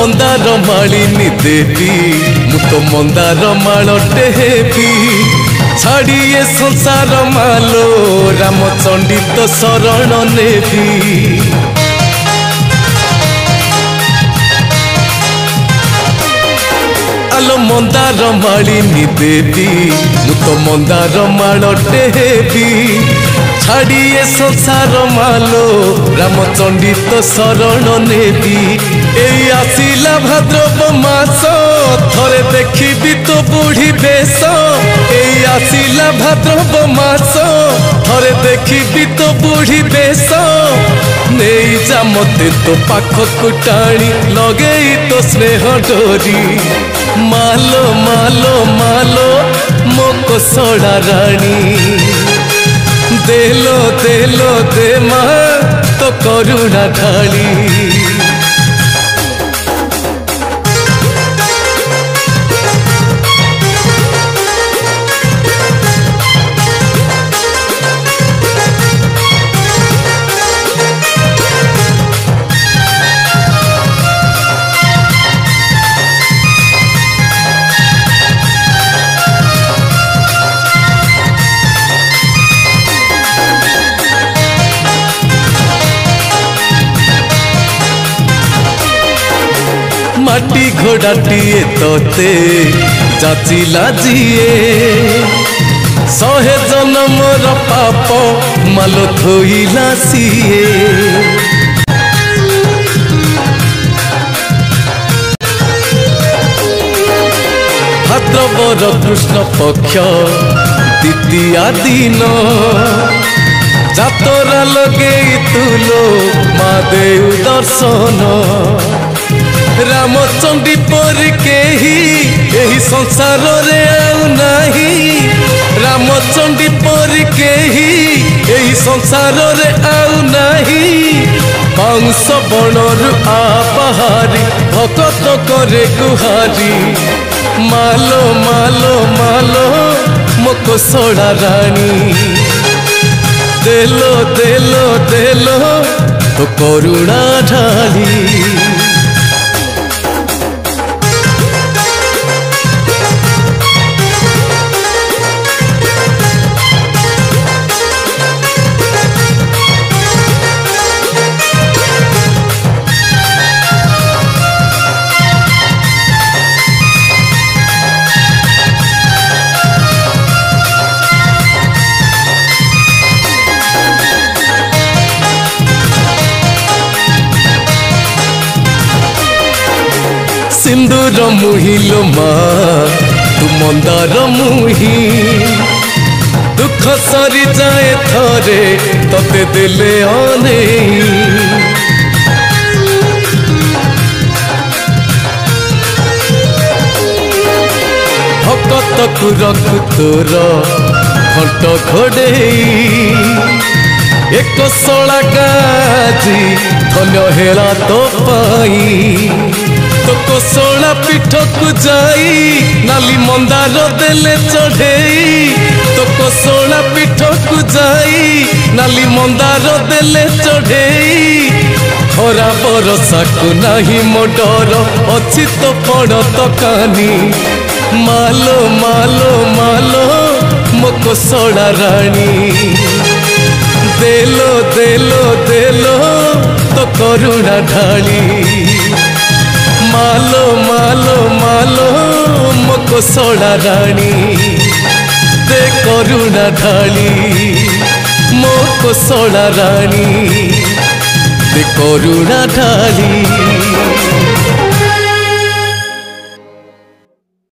मंदार मालिनी देवी मु तो मंदार मालटे हेबी छाड़िए संसार मालो रामचंडी तो शरण नेबी आलो मंदार मालिनी देवी मु तो मंदार मालटे हेबी छाड़िए संसार मालो रामचंडी तो शरण नेबी एई आसिला भाद्रव मास थरे देखी तो बुढ़ी बेश एई आसिला भाद्रव मास थरे देखी तो बुढ़ी बेश नहीं जा मते तो पाखक टाणी लगे तो स्नेह डोरी मालो मालो मालो मो कोसड़ा रानी देलो देलो दे माँ तो करुणा ढाली माटी घोड़ाटीए तोते जाचिला जीए सहे जन्मर पाप मालो धोइला सीए भाद्रवर कृष्ण पक्ष द्वितीया दिन जातरा लगे तुलो महादेव दर्शन रामचंडी पर केही एही संसार रे आउ नाही रामचंडी पर केही एही संसार रे आउ नाही कंस बणर आबाहारी भगत करे गुहारी मालो मालो मालो मो कोसड़ा रानी देलो देलो देलो तो करुणा ढाली सिंदूर मुहिलो माँ तू मंदार मुही दुख सरी जाए थरे तते दिले आने भगत को रख तोर घंट घोड़े एक सोला गाजी धन्य हेला तो पाई तो कोसला पीठ को जाई नाली मंदार देले चढ़ेई तो कोसला पीठ को जाई नाली मंदार देले चढ़ेई खरा बरसा को नाही मो डर अछि तो पड़ तो कानी मालो मालो मालो मो कोसड़ा रानी देलो देलो देलो तो करुणा ढाली मालो मालो मालो मो कोसड़ा रानी दे करुणा ढाली मो कोसड़ा रानी दे करुणा ढाली।